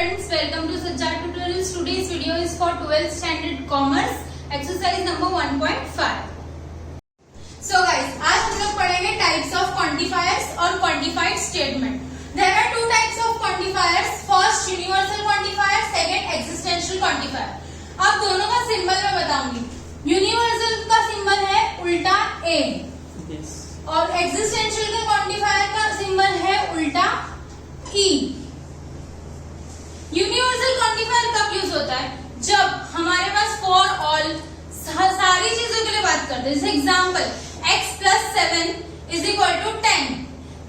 friends, welcome to Sajjad Tutorials. Today's video is for 12th standard commerce, exercise number 1.5. So guys, आज हम लोग पढ़ेंगे types of quantifiers और quantified statement. There are two types of quantifiers. First universal quantifier, second existential quantifier. अब दोनों का symbol मैं बताऊंगी. Universal का सिंबल है उल्टा A. Yes. और existential का quantifier का सिंबल है उल्टा E. यूनिवर्सल क्वांटिफायर कब यूज होता है? जब हमारे पास फॉर ऑल सारी चीजों के लिए बात करते हैं. जैसे example x plus 7 is equal to 10.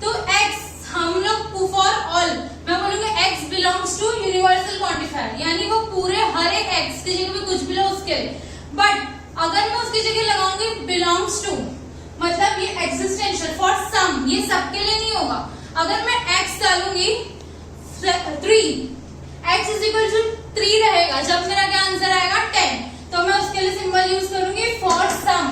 तो x हम लोग फॉर ऑल मैं बोलूंगी x belongs to universal quantifier, यानी वो पूरे हर एक x की जगह पे कुछ भी लो उसके लिए. बट अगर मैं उसकी जगह लगाऊंगी बिलोंग्स टू, मतलब ये एक्सिस्टेंशियल फॉर सम, ये सबके लिए नहीं होगा. अगर मैं x डालूंगी 3, x इज इक्वल टू 3 रहेगा. जब मेरा क्या आंसर आएगा 10, तो मैं उसके लिए सिंबल यूज करूंगी फॉर सम,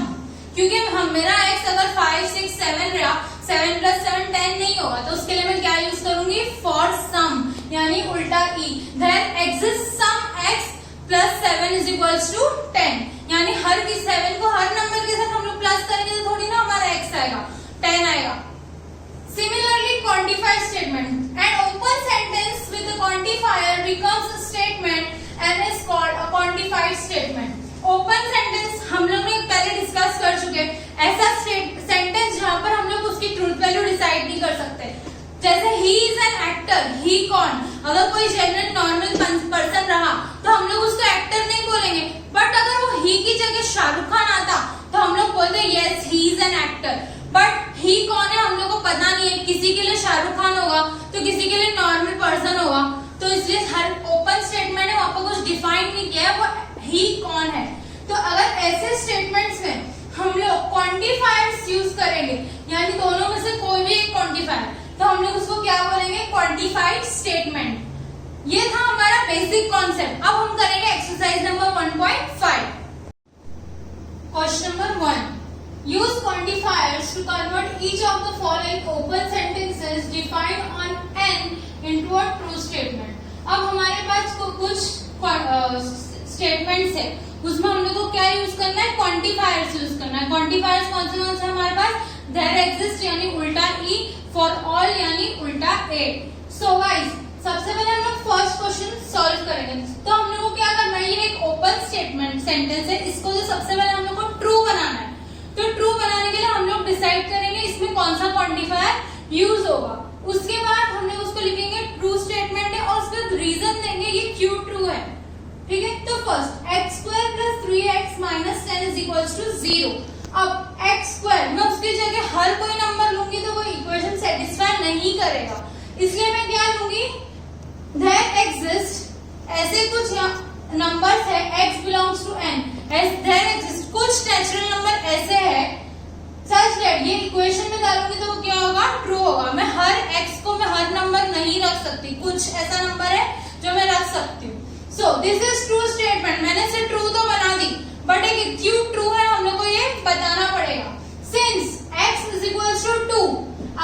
क्योंकि हम मेरा x अगर 5, 6, 7 रहा, 7 प्लस 7 10 नहीं होगा, तो उसके लिए मैं क्या यूज करूंगी फॉर सम, यानी उल्टा e. There exist some x plus 7 is equal to 10, यानी हर की 7 को हर नंबर के साथ हम लोग प्लस करेंगे तो थोड़ी ना हमारा x आएगा, 10 आएगा. Similarly, quantified statement. An open sentence with a quantifier becomes a statement and is called a quantified statement. Open sentence हम लोग ने पहले डिस्कस कर चुके हैं. ऐसा सेंटेंस जहाँ पर हम लोग उसकी ट्रूथ वैल्यू डिसाइड नहीं कर सकते. जैसे he is an actor, he कौन? अगर कोई जनरल नॉर्मल पर्सन रहा तो हम लोग उसको एक्टर नहीं बोलेंगे. बट अगर वो he की जगह शाहरुख खान आता तो हम लोग बोलते yes he is an actor. But he कौन है हम लोग को पता नहीं है. किसी के लिए शाहरुख खान होगा तो किसी के लिए नॉर्मल पर्सन होगा. तो इसलिए हर ओपन स्टेटमेंट है, वहां पर कुछ डिफाइन नहीं किया है वो ही कौन है. तो अगर ऐसे स्टेटमेंट्स में हम लोग क्वांटिफायर्स यूज करेंगे, यानी दोनों में से कोई भी एक क्वांटिफायर, तो हम लोग उसको क्या बोलेंगे क्वांटिफाइड स्टेटमेंट. ये था हमारा बेसिक कॉन्सेप्ट. अब हम करेंगे exercise number 1.5. Question number 1. Use quantifiers to convert each of the following open sentences defined on n into a true statement. अब हमारे पास कुछ स्टेटमेंट्स है, उसमें हम लोग को क्या यूज करना है? क्वांटिफायर्स यूज करना है. क्वांटिफायर्स कौन से हमारे पास? देयर एग्जिस्ट यानी उल्टा e, फॉर ऑल यानी उल्टा a. सो गाइस, सबसे पहले हम लोग फर्स्ट क्वेश्चन सॉल्व करेंगे. तो हम लोग को क्या करना है? ये एक ओपन स्टेटमेंट सेंटेंस है, इसको जो सबसे पहले हम लोग को ट्रू बनाना है. तो ट्रू बनाने के लिए हम लोग डिसाइड करेंगे इसमें कौन सा क्वांटिफायर यूज होगा. उसके बाद हम लोग उसको लिखेंगे ट्रू स्टेटमेंट है और उसका रीजन देंगे ये क्यों ट्रू है. ठीक है. तो first x square plus 3x minus 10 is equal to 0. अब x स्क्वायर मैं उसकी जगह हर कोई नंबर लूंगी तो वो इक्वेशन सेटिस्फाई नहीं करेगा, इसलिए मैं क्या लूंगी? देयर एग्जिस्ट ऐसे कुछ नंबर्स है x belongs to n, there exist कुछ नेचुरल नंबर ऐसे है सच दैट ये इक्वेशन में डालूंगी तो वो क्या होगा? ट्रू होगा. मैं हर x को मैं हर नंबर नहीं रख सकती, कुछ ऐसा नंबर है जो मैं रख सकती हूँ. So this is true statement. मैंने इसे ट्रू तो बना दी, बट एक क्यों ट्रू है हम लोग को ये बताना पड़ेगा. Since x is equal to 2,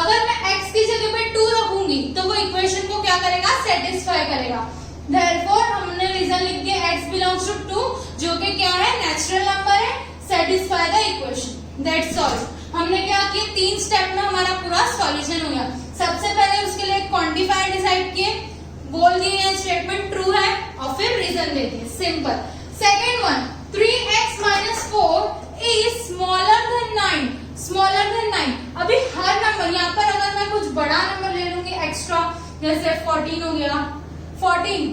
अगर मैं x की जगह पे 2 रखूंगी तो वो इक्वेशन को क्या करेगा? सेटिस्फाई करेगा. Therefore, हमने रीजन लिख दिया x बिलोंग्स टू 2, जो कि क्या है? नेचुरल नंबर है. Satisfy the equation. That's all. हमने क्या किया? 3 स्टेप में हमारा पूरा सॉल्यूशन हो गया. सबसे पहले उसके लिए क्वांटिफायर डिसाइड किए, बोल दिए ये स्टेटमेंट ट्रू है और फिर रीजन दे दिए. Simple. Second one, 3x minus 4 is smaller than 9. Smaller than 9. अभी हर नंबर यहाँ पर अगर मैं कुछ बड़ा नंबर ले लूंगी एक्स्ट्रा, जैसे 14 हो गया, 14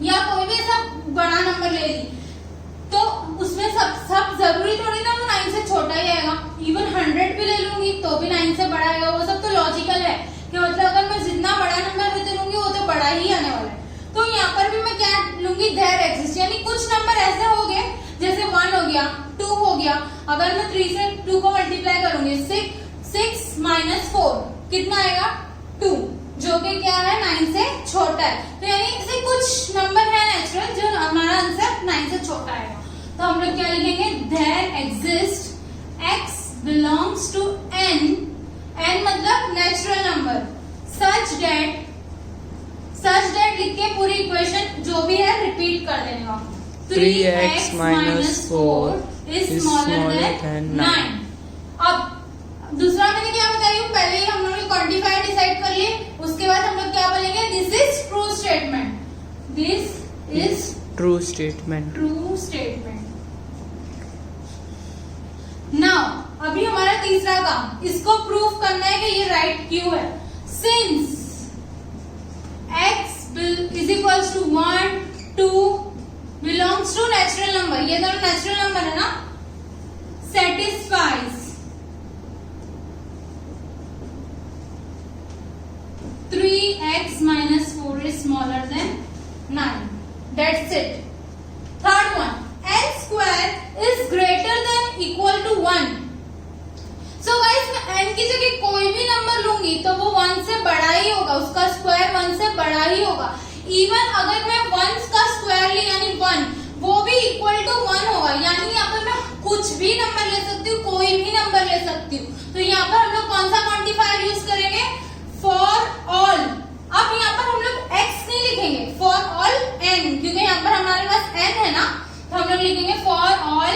या कोई भी ऐसा बड़ा नंबर ले ली, तो उसमें सब जरूरी थोड़ी ना वो 9 से छोटा ही आएगा. इवन 100 भी ले लूंगी तो भी 9 से बड़ा आएगा. वो सब तो लॉजिकल है कि मतलब अगर मैं जितना बड़ा नंबर लेते लूंगी वो तो बड़ा ही आने वाला है. तो यहाँ पर भी मैं क्या लूंगी? देयर एग्जिस्ट, यानी कुछ नंबर ऐसे हो गए जैसे 1 हो गया, 2 हो गया. अगर मैं 3 से 2 को मल्टीप्लाई करूंगी, 6 माइनस 4 कितना आएगा? 2, जो कि क्या है? 9 से छोटा है. तो यानी ऐसे कुछ नंबर है नेचुरल जो हमारा आंसर 9 से छोटा आएगा. तो हम लोग क्या लिखेंगे? There exist x belongs to n, n मतलब नेचुरल नंबर, सच दैट लिख के पूरी इक्वेशन जो भी है रिपीट कर देगा। 3x minus 4 is smaller than 9। अब दूसरा मैंने क्या बताया, पहले ही हम लोगों ने क्वांटिफायर डिसाइड कर लिए, उसके बाद हम लोग क्या बोलेंगे, this is true statement, this is true statement, true statement. Now अभी हमारा तीसरा काम, इसको प्रूफ करना है कि ये राइट क्यों है। Since x is equals to 1, 2 belongs to natural number, ये दोनों नेचुरल नंबर है ना, satisfies 3x minus 4 is smaller than 9. That's it. Third one, n square is greater than equal to 1. So guys, मैं n की जगह कोई भी number लूंगी तो वो 1 से बड़ा ही होगा, उसका स्क्वायर 1 से बड़ा ही होगा। इवन अगर मैं 1 का स्क्वायर ली यानी 1, वो भी इक्वल टू 1 होगा, यानी यहाँ पर मैं कुछ भी नंबर ले सकती हूँ, कोई भी नंबर ले सकती हूँ। तो यहाँ पर हम लोग कौन सा क्वांटिफायर यूज करेंगे, फॉर ऑल। अब यहाँ पर हम लोग x नहीं लिखेंगे, फॉर ऑल n, क्योंकि यहाँ पर हमारे पास n है ना, तो हम लोग लिखेंगे for all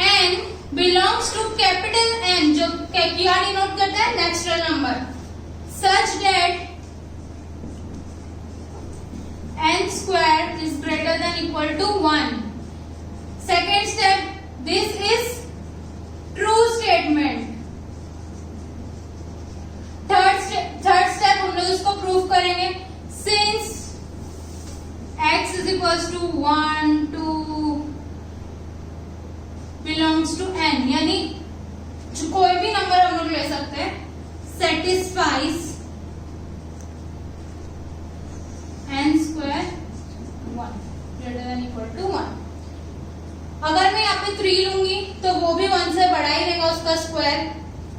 n belongs to capital N, जो क्या डिनोट करता है, natural number, such that n square is greater than equal to 1. Second step, this is true statement. Third step हम लोग इसको प्रूव करेंगे, since x is equals to 1, 2 belongs to n, यानी जो कोई भी नंबर हम लोग ले सकते हैं, satisfies n square 1 greater than equal to 1। अगर मैं यहाँ पे 3 लूंगी तो वो भी 1 से बड़ा ही रहेगा उसका स्क्वायर,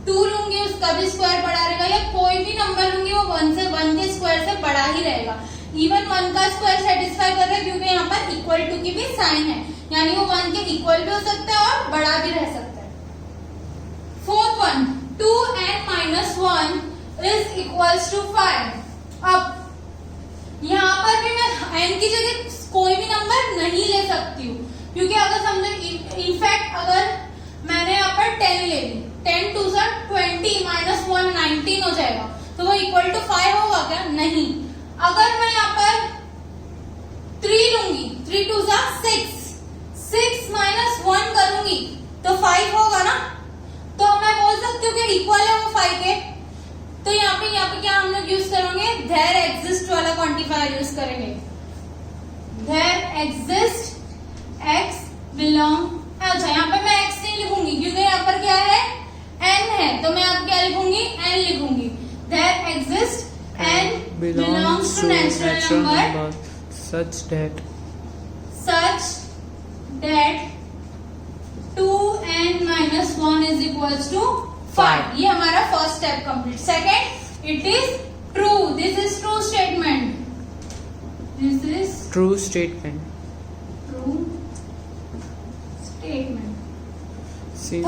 2 लूंगी उसका भी स्क्वायर बड़ा रहेगा, या कोई भी नंबर लूंगी वो 1 के स्क्वायर से बड़ा ही रहेगा। इवन 1 का स्क्वायर सेटिस्फाई कर रहा है क्योंकि यहाँ पर इक्वल टू की भी साइन है, यानी वो 1 के इक्वल भी हो सकता है और बड़ा भी रह सकता है। Fourth one, 2n minus 1 is equals to 5। अब यहाँ पर भी मैं n की जगह कोई भी नंबर नहीं ले सकती हूँ, क्योंकि अगर समझो इनफैक्ट अगर मैंने यहाँ पर 10 ले ली, 10 2 से 20 minus 1 19 हो जाएगा, तो वो इक्वल टू 5 होगा क्या, नहीं। अगर मैं यहाँ पर 3 लूंगी, 3 2 से 6, 6 minus 1 करूंगी तो 5 होगा ना, तो मैं बोल सकती हूँ कि इक्वल है वो 5 के। तो यहाँ पे क्या हम लोग यूज करेंगे, देयर एग्जिस्ट वाला क्वांटिफायर यूज करेंगे, देयर एग्जिस्ट x बिलोंग, अच्छा यहाँ पे मैं x नहीं लिखूंगी क्योंकि यहाँ पर क्या है, n है, तो मैं आप क्या लिखूंगी, n लिखूंगी। There exist n belongs to natural number such that 2n minus 1 is equals to 5। ये हमारा first step complete. Second, it is true, this is true statement, this is true statement, true statement. Since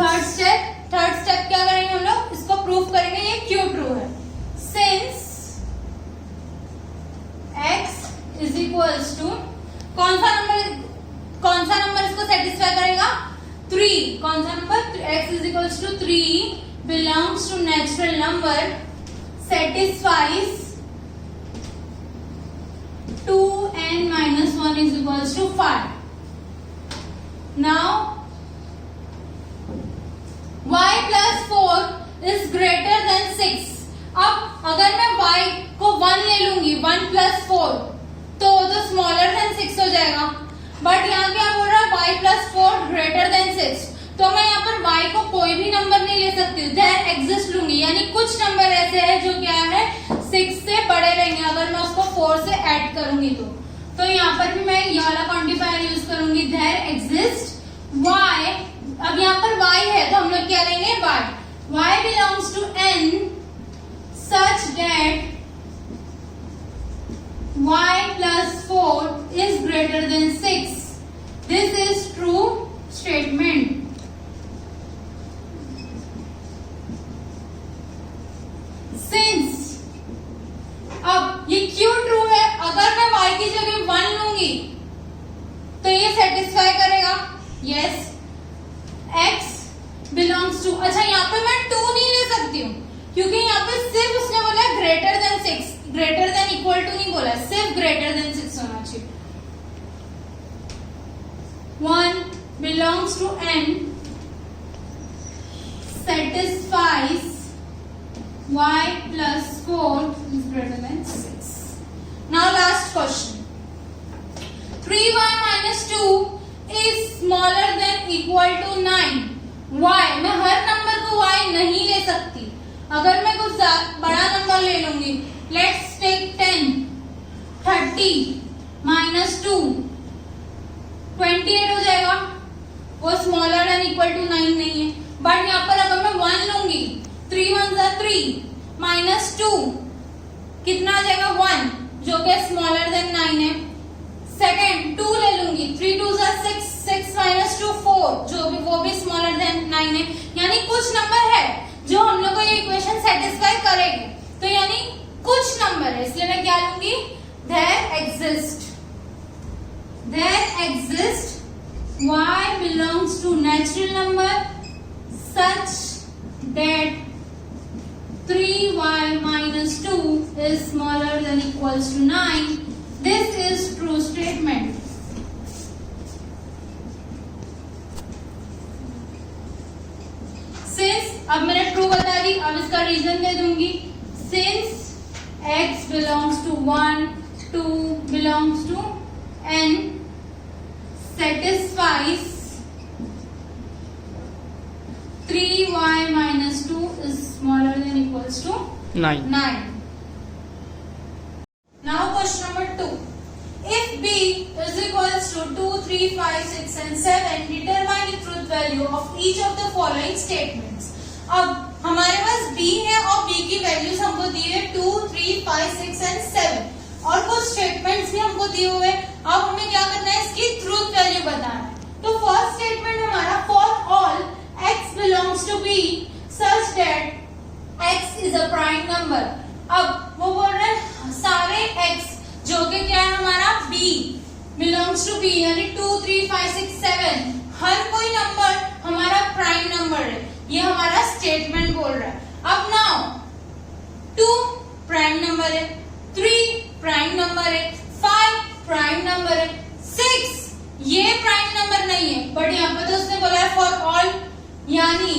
third step क्या करेंगे हम लोग, इसको proof करेंगे ये क्यों ट्रू है। Since x is equals to, कौन सा नंबर इसको सेटिस्फाई करेगा, 3। कौन सा number, x is equals to 3 belongs to natural number, satisfies 2n minus 1 is equals to 5। Now y plus 4 is greater than 6। अब अगर मैं y को 1 ले लूंगी, 1 plus 4 तो स्मॉलर देन 6 हो जाएगा, बट यहाँ क्या बोल रहा है, y plus 4 greater than 6, तो मैं यहाँ पर y को कोई भी नंबर नहीं ले सकती हूँ, देयर एग्जिस्ट लूंगी, यानी कुछ नंबर ऐसे है जो क्या है 6 से बड़े रहेंगे अगर मैं उसको 4 से ऐड करूंगी तो यहाँ पर भी मैं ये वाला क्वांटिफायर यूज करूंगी, देयर एग्जिस्ट y। अब यहाँ पर y है तो हम लोग क्या लेंगे, y belongs to n such that y plus 4 is greater than 6। This is true statement। Since, अब ये क्यों ट्रू है, अगर मैं y पे सिर्फ उसने बोला greater than 6, greater than equal to नहीं बोला, सिर्फ ग्रेटर देन 6 होना चाहिए। 1 belongs to n satisfies y plus 4 is greater than 6. Now last question. 3y minus 2 is smaller than equal to 9. y, मैं हर नंबर को y नहीं ले सकती, अगर मैं कुछ बड़ा नंबर ले लूंगी, लेट्स टेक 10, 30 माइनस 2 28 हो जाएगा, वो स्मॉलर देन इक्वल टू 9 नहीं है। बट यहाँ पर अगर मैं 1 लूंगी, 3 1 3 माइनस 2 कितना आ जाएगा 1, जो कि स्मॉलर देन 9 है। सेकेंड 2 ले लूंगी, 3 2 6 6 माइनस 2 4, जो भी वो भी स्मॉलर देन 9 है। यानी कुछ नंबर है जो हम लोग को ये इक्वेशन सेटिस्फाई करेंगे, तो यानी कुछ नंबर है, इसलिए मैं क्या लूंगी, there exist y belongs to natural number such that 3y minus 2 is smaller than equals to 9. This is true statement. Since अब मैंने ट्रू बता दी, अब इसका रीजन दे दूंगी। Since x belongs to 1, 2 belongs to n, satisfies 3y minus 2 is smaller than equals to 9. Now question number 2. If b is equals to 2, 3, 5, 6 and 7, determine the truth value of each of the following statements. अब हमारे पास b है और b की values हमको दी है 2, 3, 5, 6 and 7 और कुछ statements भी हमको दिए हुए। अब हमें क्या करना है, इसकी ट्रूथ वैल्यू बताना है। तो फर्स्ट स्टेटमेंट हमारा for all x belongs to b such that x is a prime number. अब वो बोल रहे हैं सारे x जो कि क्या है हमारा b बिलोंग्स टू b, यानी 2, 3, 5, 6, 7 हर कोई नंबर हमारा प्राइम नंबर है, ये हमारा स्टेटमेंट बोल रहा है। अब नाउ 2 प्राइम नंबर है, 3 प्राइम नंबर है, 5 प्राइम नंबर है, 6 ये प्राइम नंबर नहीं है, बट यहाँ पे तो उसने बोला है फॉर ऑल, यानी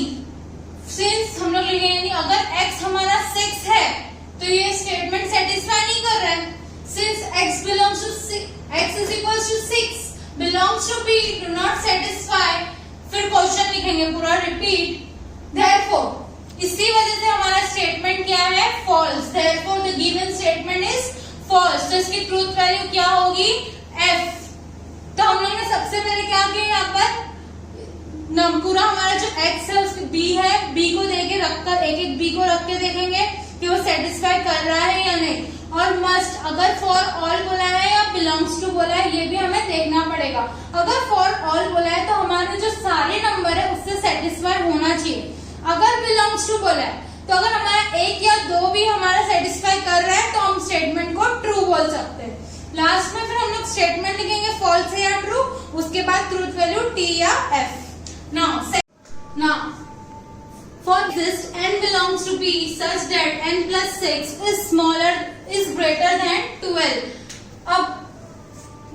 सिंस हम लोग लिखेंगे, यानी अगर x हमारा 6 है तो ये स्टेटमेंट सेटिस्फाई नहीं कर रहा है। Since x belongs to x is equals to 6 belongs to b do not satisfy, फिर क्वेश्चन लिखेंगे पूरा रिपीट, देयरफॉर इसी वजह से हमारा स्टेटमेंट क्या है, false. Therefore the given statement is false. तो इसकी ट्रूथ वैल्यू क्या होगी, f। तो हम लोग ने सबसे पहले क्या किया, यहाँ पर पूरा हमारा जो x है उसमें b है, b को देके रखकर एक एक b को रख के देखेंगे कि वो सेटिस्फाई कर रहा है या नहीं। और मस्ट अगर फॉर ऑल बोला है या बिलोंग्स टू बोला है, ये भी हमें देखना पड़ेगा। अगर फॉर ऑल बोला है तो हमारे जो सारे नंबर है उससे सेटिस्फाई होना चाहिए। अगर बिलोंग्स टू बोला है तो अगर हमारा 1 या 2 भी हमारा सेटिस्फाई कर रहा है तो हम स्टेटमेंट को ट्रू बोल सकते हैं। लास्ट में फिर हम लोग स्टेटमेंट लिखेंगे फॉल्स है या ट्रू, उसके बाद ट्रूथ वैल्यू t या f। Now for this n belongs to b such that n plus 6 is greater than 12। अब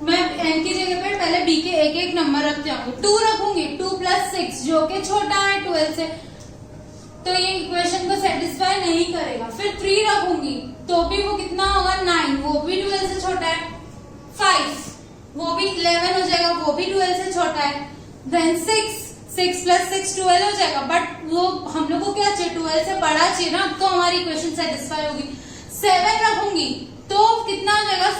मैं n की जगह पर पहले b के एक एक नंबर रख जाऊंगी, 2 रखूंगी, 2 plus 6 जो कि छोटा है 12 से, तो ये इक्वेशन को सेटिस्फाई नहीं करेगा। फिर 3 रखूंगी तो भी वो कितना होगा 9, वो भी 12 से छोटा है। 5 वो भी 11 हो जाएगा, वो भी 12 से छोटा है। देन 6 plus 6 12 हो जाएगा, बट वो हम लोग को क्या चाहिए, 12 से बड़ा चाहिए ना, तो हमारी इक्वेशन सेटिस्फाई होगी। 7 रखूंगी तो कितना हो जाएगा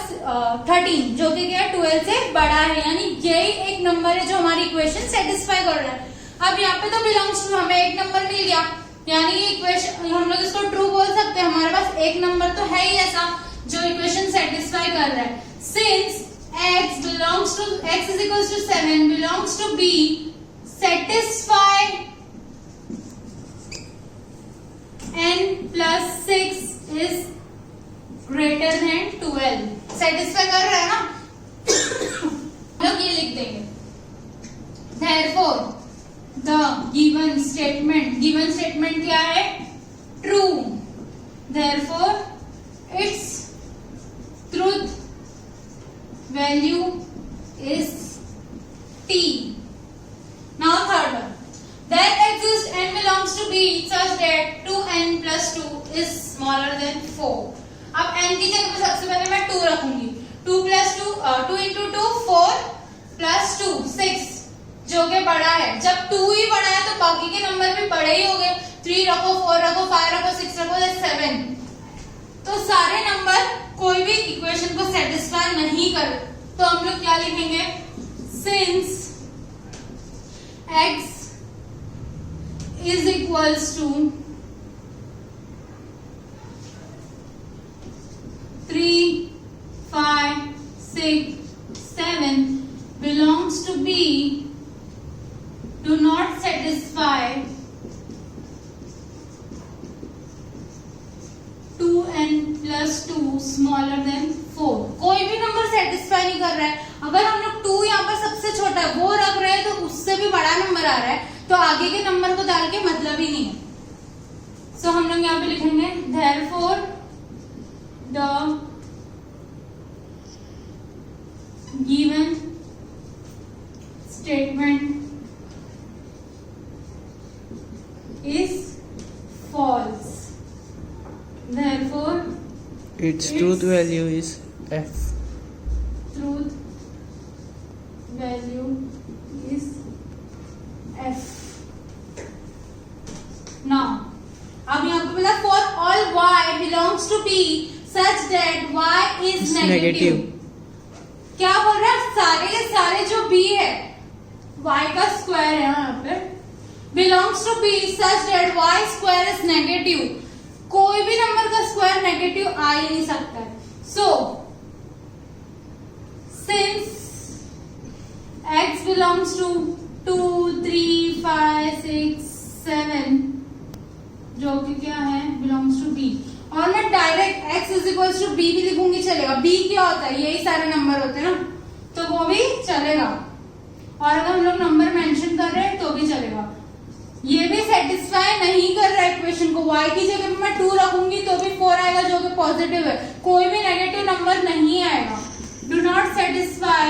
13, जो कि क्या 12 से बड़ा है, यानी यही एक नंबर है जो हमारी इक्वेशन सेटिस्फाई कर रहा है। अब यहाँ पे तो बिलोंग्स टू हमें एक नंबर मिल गया, यानी इक्वेशन हम लोग इसको ट्रू बोल सकते हैं, हमारे पास एक नंबर तो है ही ऐसा जो इक्वेशन सेटिस्फाई कर रहा है। Since x belongs to x is equals to 7 belongs to b, satisfy n plus 6 is greater than 12। Satisfy कर रहा है ना, लोग ये लिख देंगे। Therefore the given statement क्या है, true. therefore its truth value is t. Now third one, there exists n belongs to B such that 2n plus 2 is smaller than 4. अब n की जगह पे सबसे पहले मैं 2 रखूंगी. 2 plus 2 2 into 2 4 plus 2 6 जो कि बड़ा है. जब 2 ही बड़ा है तो बाकी के नंबर भी बड़े ही हो गए. 3 रखो, 4 रखो, 5 रखो, 6 रखो, 7. तो सारे नंबर कोई भी इक्वेशन को सेटिस्फाई नहीं कर, तो हम लोग क्या लिखेंगे? Since x is equals to 3, 5, 6, 7 belongs to B do not satisfy 2n plus 2 smaller than 4. कोई भी नंबर सेटिस्फाई नहीं कर रहा है. अगर हम लोग 2 यहाँ पर सबसे छोटा है वो रख रहे हैं तो उससे भी बड़ा नंबर आ रहा है, तो आगे के नंबर को डाल के मतलब ही नहीं है. सो हम लोग यहाँ पे लिखेंगे therefore the given statement is false. Therefore, its truth value is f. Truth value is f. Now, अब यहाँ पे बोला for all y belongs to B such that y is negative. क्या बोल रहा है? सारे के सारे जो B है y का स्क्वायर है यहाँ पे belongs to B such that y square is negative. कोई भी नंबर का स्क्वायर नेगेटिव आ ही नहीं सकता है. So since x belongs to 2, 3, 5, 6, 7 जो कि क्या है बिलोंग्स टू B, और मैं direct x is equals to B भी लिखूंगी चलेगा. B क्या होता है? यही सारे नंबर होते हैं ना, तो वो भी चलेगा. और अगर हम लोग नंबर मेंशन कर रहे हैं तो भी चलेगा. ये भी सेटिस्फाई नहीं कर रहा है इक्वेशन को. y की जगह पे मैं 2 रखूंगी तो भी 4 आएगा जो कि पॉजिटिव है. कोई भी नेगेटिव नंबर नहीं आएगा. Do not satisfy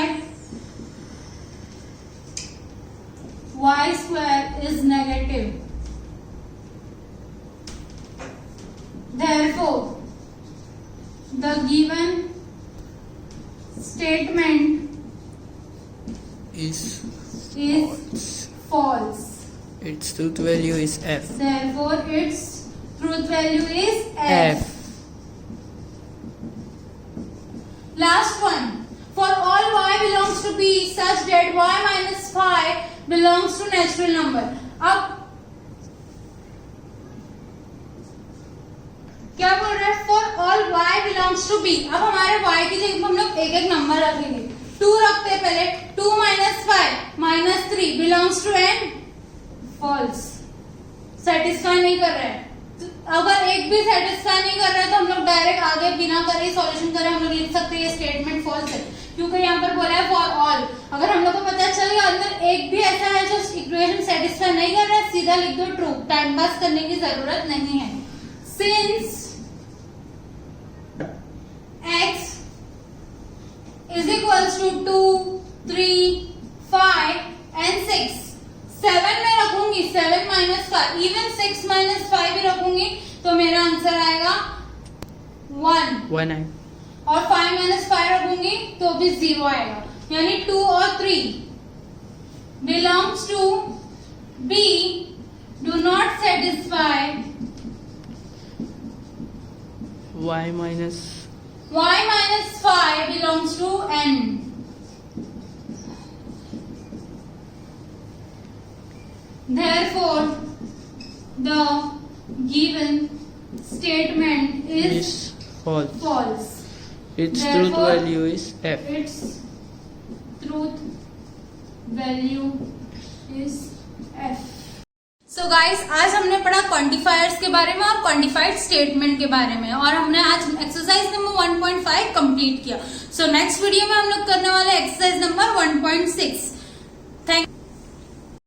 y square is negative. Therefore, the given statement Is false. Its truth value is f. Therefore, its truth value is f. Last one. For all y belongs to B such that y minus 5 belongs to natural number. अब क्या बोल रहा है? For all y belongs to B. अब हमारे y की जगह हम लोग एक एक नंबर रखेंगे. 2 रखते हैं पहले. 2 minus 5 minus 3 belongs to n. False. Satisfy नहीं कर रहा है. तो अगर एक भी सेटिस्फाई नहीं कर रहा है तो हम लोग डायरेक्ट आगे बिना करे सॉल्यूशन करे हम लोग लिख सकते हैं ये स्टेटमेंट फॉल्स है, क्योंकि यहाँ पर बोला है फॉर ऑल. अगर हम लोग को पता चल गया अंदर एक भी ऐसा है जो इक्वेशन सेटिस्फाई नहीं कर रहा है, सीधा लिख दो ट्रू. टाइम पास करने की जरूरत नहीं है. Since x is equals to 2, 3, 5 and 6. 7 में रखूंगी 7 minus 5, इवन 6 minus 5 भी रखूंगी तो मेरा आंसर आएगा 1. और 5 minus 5 रखूंगी तो भी 0 आएगा. यानी 2 और 3 belongs to B do not satisfy y minus 5 belongs to n. Therefore, the given statement is false. Its Therefore, truth value is f. Its truth value is f. So guys, आज हमने पढ़ा quantifiers के बारे में और quantified statement के बारे में, और हमने आज एक्सरसाइज नंबर 1.5 कंप्लीट किया. सो नेक्स्ट वीडियो में हम लोग करने वाले एक्सरसाइज नंबर 1.6.